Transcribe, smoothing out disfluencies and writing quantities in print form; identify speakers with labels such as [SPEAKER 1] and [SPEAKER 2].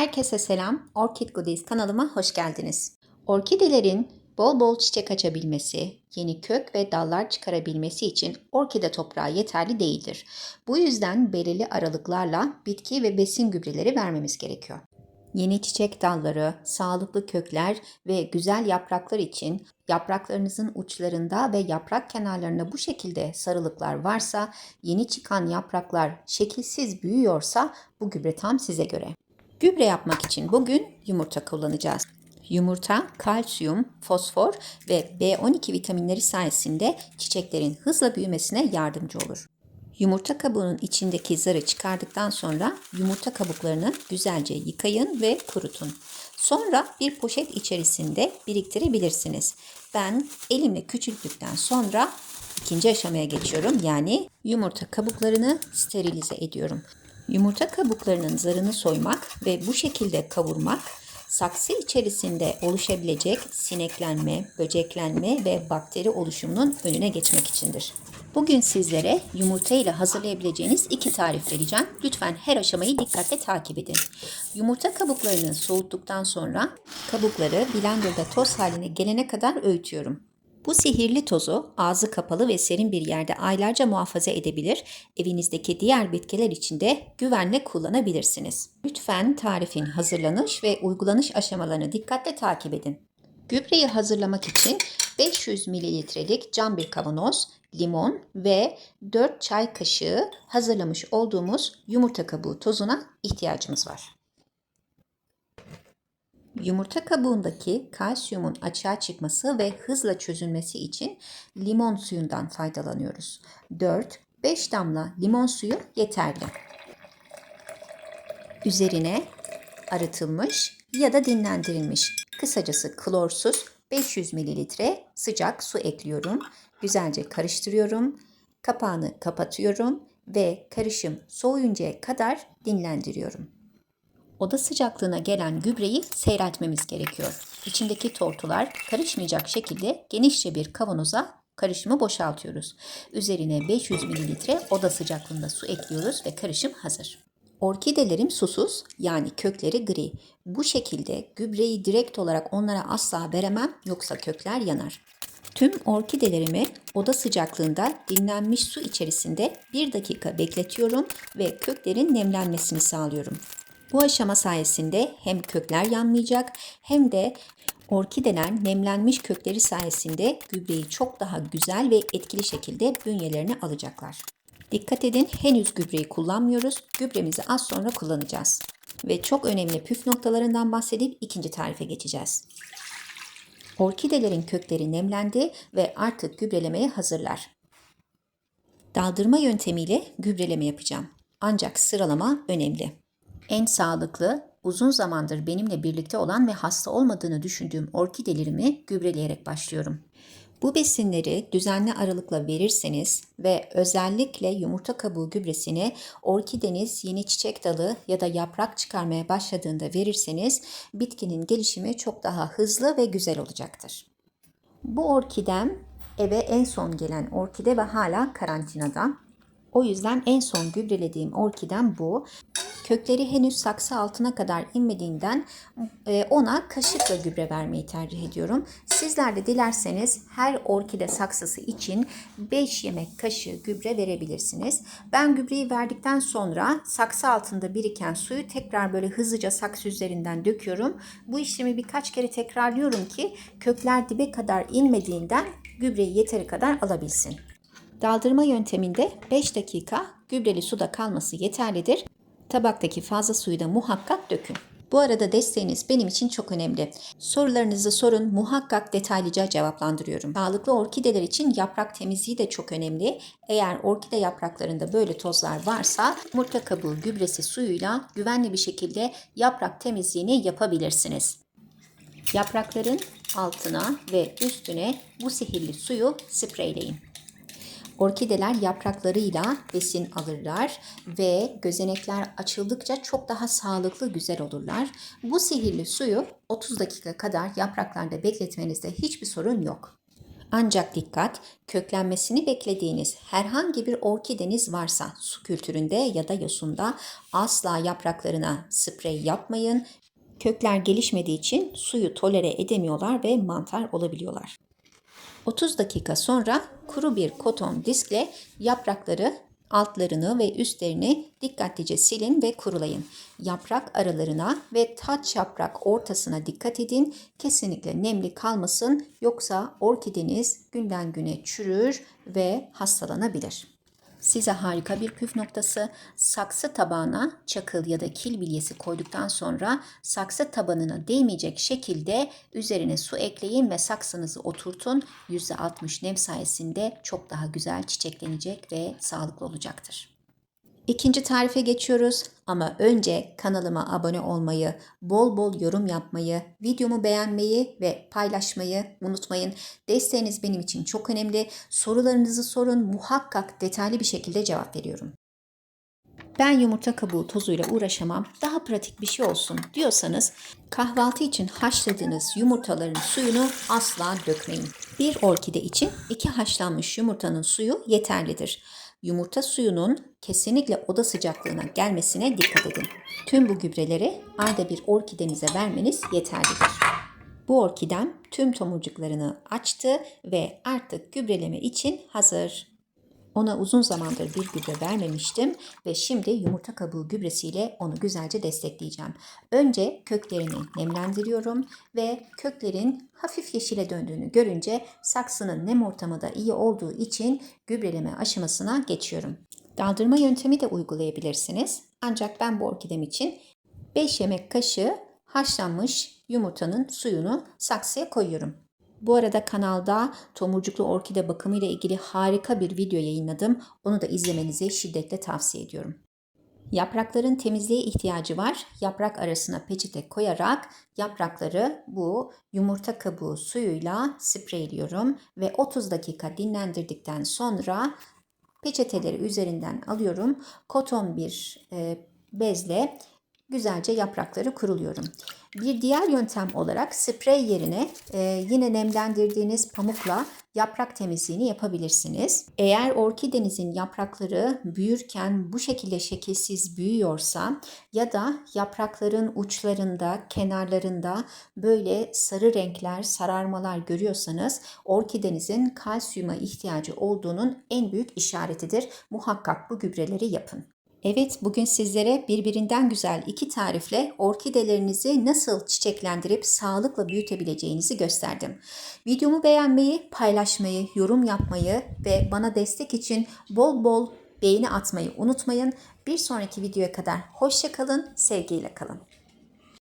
[SPEAKER 1] Herkese selam. Orchid Goodies kanalıma hoş geldiniz. Orkidelerin bol bol çiçek açabilmesi, yeni kök ve dallar çıkarabilmesi için orkide toprağı yeterli değildir. Bu yüzden belirli aralıklarla bitki ve besin gübreleri vermemiz gerekiyor. Yeni çiçek dalları, sağlıklı kökler ve güzel yapraklar için yapraklarınızın uçlarında ve yaprak kenarlarında bu şekilde sarılıklar varsa, yeni çıkan yapraklar şekilsiz büyüyorsa bu gübre tam size göre. Gübre yapmak için bugün yumurta kullanacağız. Yumurta, kalsiyum, fosfor ve B12 vitaminleri sayesinde çiçeklerin hızla büyümesine yardımcı olur. Yumurta kabuğunun içindeki zarı çıkardıktan sonra yumurta kabuklarını güzelce yıkayın ve kurutun. Sonra bir poşet içerisinde biriktirebilirsiniz. Ben elimle küçülttükten sonra ikinci aşamaya geçiyorum. Yani yumurta kabuklarını sterilize ediyorum. Yumurta kabuklarının zarını soymak ve bu şekilde kavurmak, saksı içerisinde oluşabilecek sineklenme, böceklenme ve bakteri oluşumunun önüne geçmek içindir. Bugün sizlere yumurta ile hazırlayabileceğiniz 2 tarif vereceğim. Lütfen her aşamayı dikkatle takip edin. Yumurta kabuklarını soğuttuktan sonra kabukları blenderda toz haline gelene kadar öğütüyorum. Bu sihirli tozu ağzı kapalı ve serin bir yerde aylarca muhafaza edebilir, evinizdeki diğer bitkiler için de güvenle kullanabilirsiniz. Lütfen tarifin hazırlanış ve uygulanış aşamalarını dikkatle takip edin. Gübreyi hazırlamak için 500 mililitrelik cam bir kavanoz, limon ve 4 çay kaşığı hazırlamış olduğumuz yumurta kabuğu tozuna ihtiyacımız var. Yumurta kabuğundaki kalsiyumun açığa çıkması ve hızla çözülmesi için limon suyundan faydalanıyoruz. 4-5 damla limon suyu yeterli. Üzerine arıtılmış ya da dinlendirilmiş, kısacası klorsuz 500 mililitre sıcak su ekliyorum. Güzelce karıştırıyorum. Kapağını kapatıyorum ve karışım soğuyuncaya kadar dinlendiriyorum. Oda sıcaklığına gelen gübreyi seyreltmemiz gerekiyor. İçindeki tortular karışmayacak şekilde genişçe bir kavanoza karışımı boşaltıyoruz. Üzerine 500 mililitre oda sıcaklığında su ekliyoruz ve karışım hazır. Orkidelerim susuz, yani kökleri gri. Bu şekilde gübreyi direkt olarak onlara asla veremem, yoksa kökler yanar. Tüm orkidelerimi oda sıcaklığında dinlenmiş su içerisinde 1 dakika bekletiyorum ve köklerin nemlenmesini sağlıyorum. Bu aşama sayesinde hem kökler yanmayacak hem de orkideler nemlenmiş kökleri sayesinde gübreyi çok daha güzel ve etkili şekilde bünyelerine alacaklar. Dikkat edin, henüz gübreyi kullanmıyoruz. Gübremizi az sonra kullanacağız. Ve çok önemli püf noktalarından bahsedip ikinci tarife geçeceğiz. Orkidelerin kökleri nemlendi ve artık gübrelemeye hazırlar. Daldırma yöntemiyle gübreleme yapacağım. Ancak sıralama önemli. En sağlıklı, uzun zamandır benimle birlikte olan ve hasta olmadığını düşündüğüm orkidelerimi gübreleyerek başlıyorum. Bu besinleri düzenli aralıkla verirseniz ve özellikle yumurta kabuğu gübresini orkideniz yeni çiçek dalı ya da yaprak çıkarmaya başladığında verirseniz bitkinin gelişimi çok daha hızlı ve güzel olacaktır. Bu orkidem eve en son gelen orkide ve hala karantinada. O yüzden en son gübrelediğim orkidem bu. Kökleri henüz saksı altına kadar inmediğinden ona kaşıkla gübre vermeyi tercih ediyorum. Sizler de dilerseniz her orkide saksısı için 5 yemek kaşığı gübre verebilirsiniz. Ben gübreyi verdikten sonra saksı altında biriken suyu tekrar böyle hızlıca saksı üzerinden döküyorum. Bu işlemi birkaç kere tekrarlıyorum ki kökler dibe kadar inmediğinden gübreyi yeteri kadar alabilsin. Daldırma yönteminde 5 dakika gübreli suda kalması yeterlidir. Tabaktaki fazla suyu da muhakkak dökün. Bu arada desteğiniz benim için çok önemli. Sorularınızı sorun, muhakkak detaylıca cevaplandırıyorum. Sağlıklı orkideler için yaprak temizliği de çok önemli. Eğer orkide yapraklarında böyle tozlar varsa yumurta kabuğu gübresi suyuyla güvenli bir şekilde yaprak temizliğini yapabilirsiniz. Yaprakların altına ve üstüne bu sihirli suyu spreyleyin. Orkideler yapraklarıyla besin alırlar ve gözenekler açıldıkça çok daha sağlıklı, güzel olurlar. Bu sihirli suyu 30 dakika kadar yapraklarda bekletmenizde hiçbir sorun yok. Ancak dikkat, köklenmesini beklediğiniz herhangi bir orkideniz varsa su kültüründe ya da yosunda asla yapraklarına sprey yapmayın. Kökler gelişmediği için suyu tolere edemiyorlar ve mantar olabiliyorlar. 30 dakika sonra kuru bir koton diskle yaprakları altlarını ve üstlerini dikkatlice silin ve kurulayın. Yaprak aralarına ve taç yaprak ortasına dikkat edin. Kesinlikle nemli kalmasın, yoksa orkideniz günden güne çürür ve hastalanabilir. Size harika bir püf noktası: saksı tabağına çakıl ya da kil bilyesi koyduktan sonra saksı tabanına değmeyecek şekilde üzerine su ekleyin ve saksınızı oturtun. %60 nem sayesinde çok daha güzel çiçeklenecek ve sağlıklı olacaktır. İkinci tarife geçiyoruz ama önce kanalıma abone olmayı, bol bol yorum yapmayı, videomu beğenmeyi ve paylaşmayı unutmayın. Desteğiniz benim için çok önemli. Sorularınızı sorun, muhakkak detaylı bir şekilde cevap veriyorum. Ben yumurta kabuğu tozuyla uğraşamam, daha pratik bir şey olsun diyorsanız kahvaltı için haşladığınız yumurtaların suyunu asla dökmeyin. Bir orkide için 2 haşlanmış yumurtanın suyu yeterlidir. Yumurta suyunun kesinlikle oda sıcaklığına gelmesine dikkat edin. Tüm bu gübreleri ayda bir orkidenize vermeniz yeterlidir. Bu orkidem tüm tomurcuklarını açtı ve artık gübreleme için hazır. Ona uzun zamandır bir gübre vermemiştim ve şimdi yumurta kabuğu gübresiyle onu güzelce destekleyeceğim. Önce köklerini nemlendiriyorum ve köklerin hafif yeşile döndüğünü görünce saksının nem ortamı da iyi olduğu için gübreleme aşamasına geçiyorum. Daldırma yöntemi de uygulayabilirsiniz. Ancak ben bu orkidem için 5 yemek kaşığı haşlanmış yumurtanın suyunu saksıya koyuyorum. Bu arada kanalda tomurcuklu orkide bakımı ile ilgili harika bir video yayınladım. Onu da izlemenizi şiddetle tavsiye ediyorum. Yaprakların temizliğe ihtiyacı var. Yaprak arasına peçete koyarak yaprakları bu yumurta kabuğu suyuyla spreyliyorum ve 30 dakika dinlendirdikten sonra peçeteleri üzerinden alıyorum. Koton bir bezle güzelce yaprakları kuruluyorum. Bir diğer yöntem olarak sprey yerine yine nemlendirdiğiniz pamukla yaprak temizliğini yapabilirsiniz. Eğer orkidenizin yaprakları büyürken bu şekilde şekilsiz büyüyorsa ya da yaprakların uçlarında, kenarlarında böyle sarı renkler, sararmalar görüyorsanız orkidenizin kalsiyuma ihtiyacı olduğunun en büyük işaretidir. Muhakkak bu gübreleri yapın. Evet, bugün sizlere birbirinden güzel 2 tarifle orkidelerinizi nasıl çiçeklendirip sağlıkla büyütebileceğinizi gösterdim. Videomu beğenmeyi, paylaşmayı, yorum yapmayı ve bana destek için bol bol beğeni atmayı unutmayın. Bir sonraki videoya kadar hoşça kalın, sevgiyle kalın.